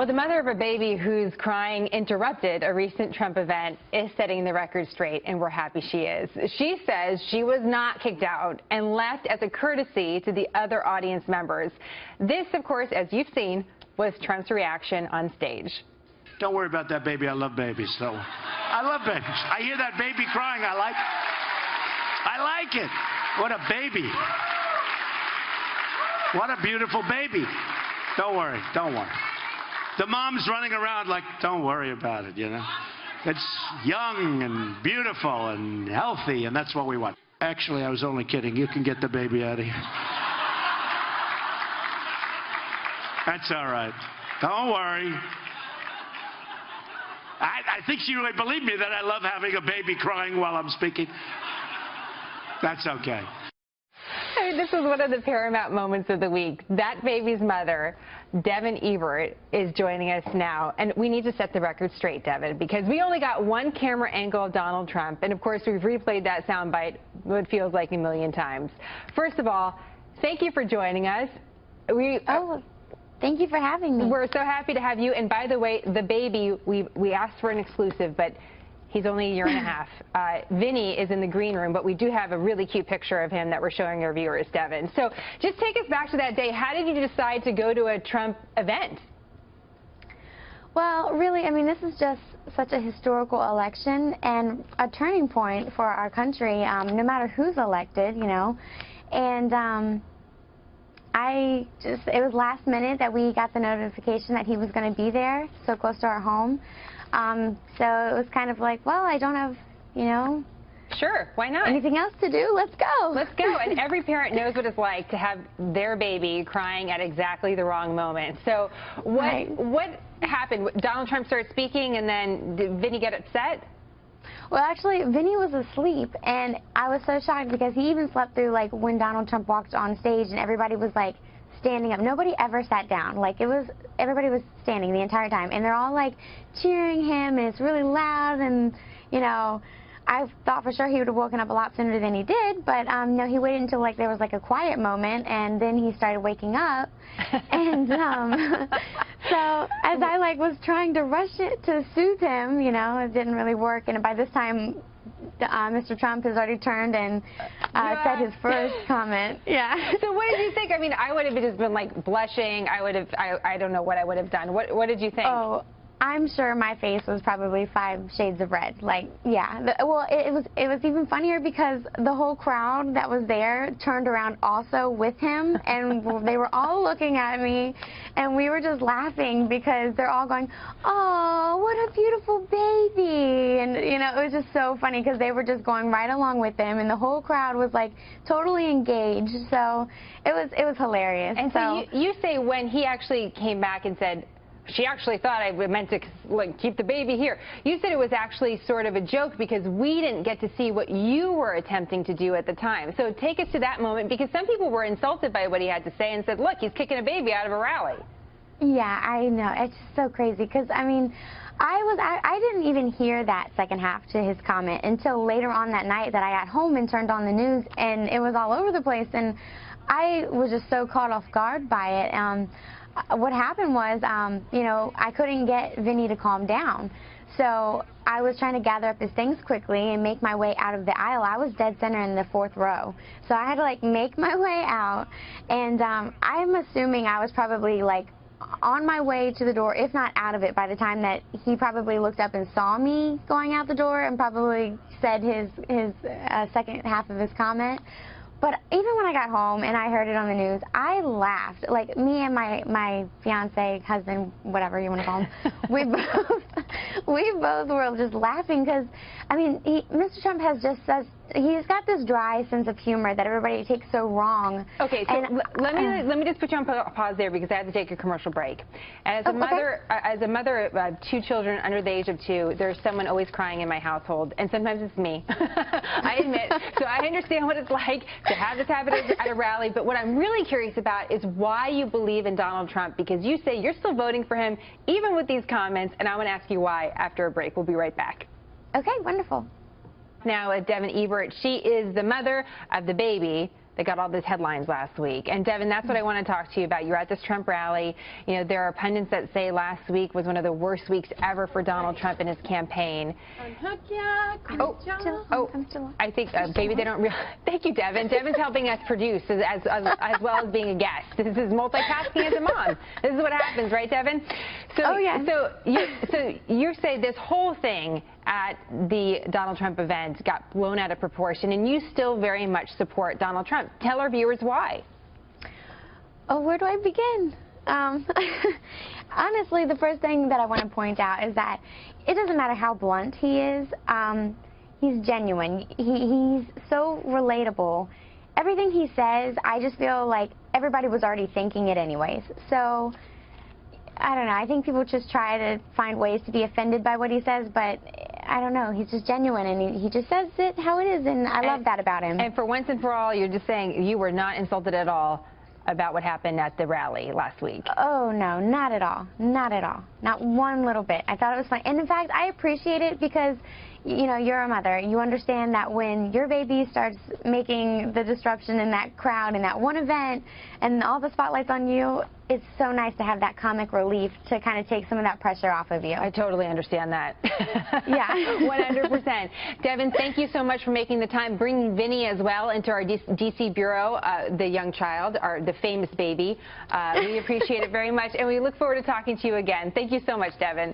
Well, the mother of a baby whose crying interrupted a recent Trump event is setting the record straight, and we're happy she is. She says she was not kicked out and left as a courtesy to the other audience members. This, of course, as you've seen, was Trump's reaction on stage. Don't worry about that baby. I love babies. So I love babies. I hear that baby crying. I like it. What a baby. What a beautiful baby. Don't worry. Don't worry. The mom's running around like, don't worry about it, you know. It's young and beautiful and healthy, and that's what we want. Actually, I was only kidding. You can get the baby out of here. That's all right. Don't worry. I think she really believed me that I love having a baby crying while I'm speaking. That's okay. I mean, this is one of the paramount moments of the week. That baby's mother, Devan Ebert, is joining us now. And we need to set the record straight, Devan, because we only got one camera angle of Donald Trump. And, of course, we've replayed that soundbite what feels like a million times. First of all, thank you for joining us. Thank you for having me. We're so happy to have you. And, by the way, the baby, we asked for an exclusive, but he's only a year and a half. Vinny is in the green room, but we do have a really cute picture of him that we're showing our viewers, Devan. So just take us back to that day. How did you decide to go to a Trump event? Well, really, I mean, this is just such a historical election and a turning point for our country, no matter who's elected, you know. And it was last minute that we got the notification that he was going to be there, so close to our home. So it was kind of like, well, I don't have, you know, sure, why not? Anything else to do? Let's go. Let's go. And every parent knows what it's like to have their baby crying at exactly the wrong moment. So what happened? Donald Trump started speaking, and then did Vinny get upset? Well, actually, Vinny was asleep, and I was so shocked because he even slept through, like, when Donald Trump walked on stage and everybody was, like, standing up. Nobody ever sat down. Like, everybody was standing the entire time, and they're all, like, cheering him, and it's really loud, and, you know, I thought for sure he would have woken up a lot sooner than he did, but, no, he waited until, like, there was, like, a quiet moment, and then he started waking up, and, so as I, like, was trying to rush it to soothe him, you know, it didn't really work, and by this time, Mr. Trump has already turned and said his first comment. Yeah. So what did you think? I mean, I would have just been like blushing. I don't know what I would have done. What did you think? Oh, I'm sure my face was probably 5 shades of red. Like, yeah. Well, it was even funnier because the whole crowd that was there turned around also with him, and they were all looking at me, and we were just laughing because they're all going, "Oh, what a beautiful baby!" And you know, it was just so funny because they were just going right along with him, and the whole crowd was like totally engaged. So it was hilarious. And so you say when he actually came back and said, she actually thought I meant to, like, keep the baby here. You said it was actually sort of a joke because we didn't get to see what you were attempting to do at the time. So take us to that moment, because some people were insulted by what he had to say and said, look, he's kicking a baby out of a rally. Yeah, I know. It's just so crazy because, I mean, I didn't even hear that second half to his comment until later on that night that I got home and turned on the news, and it was all over the place, and I was just so caught off guard by it. What happened was, you know, I couldn't get Vinny to calm down. So I was trying to gather up his things quickly and make my way out of the aisle. I was dead center in the 4th row. So I had to, like, make my way out. And I'm assuming I was probably, like, on my way to the door, if not out of it, by the time that he probably looked up and saw me going out the door and probably said his second half of his comment. But even when I got home and I heard it on the news, I laughed. Like, me and my fiance, husband, whatever you want to call him, we both were just laughing because, I mean, Mr. Trump has just he's got this dry sense of humor that everybody takes so wrong. Okay, so let me just put you on pause there because I have to take a commercial break. And as a mother of 2 children under the age of 2, there's someone always crying in my household, and sometimes it's me. I admit. So I understand what it's like to have this happen at a rally, but what I'm really curious about is why you believe in Donald Trump, because you say you're still voting for him even with these comments, and I want to ask you why after a break. We'll be right back. Okay, wonderful. Now, Devan Ebert, she is the mother of the baby that got all those headlines last week. And Devin, that's what I want to talk to you about. You're at this Trump rally. You know, there are pundits that say last week was one of the worst weeks ever for Donald Trump and his campaign. I think, baby, they don't realize. Thank you, Devin. Devin's helping us produce as well as being a guest. This is multitasking as a mom. This is what happens, right, Devin? So, so you say this whole thing at the Donald Trump event got blown out of proportion, and you still very much support Donald Trump. Tell our viewers why. Oh, where do I begin? Honestly, the first thing that I want to point out is that it doesn't matter how blunt he is. He's genuine. He's so relatable. Everything he says, I just feel like everybody was already thinking it anyways. So, I don't know. I think people just try to find ways to be offended by what he says, but I don't know. He's just genuine, and he just says it how it is, and I love that about him. And for once and for all, you're just saying you were not insulted at all about what happened at the rally last week. Oh, no, not at all. Not at all. Not one little bit. I thought it was fun. And in fact, I appreciate it because, you know, you're a mother. You understand that when your baby starts making the disruption in that crowd in that one event and all the spotlight's on you, it's so nice to have that comic relief to kind of take some of that pressure off of you. I totally understand that. Yeah. 100%. Devin, thank you so much for making the time, bringing Vinny as well into our D.C. bureau, the young child, the famous baby. We appreciate it very much, and we look forward to talking to you again. Thank you so much, Devin.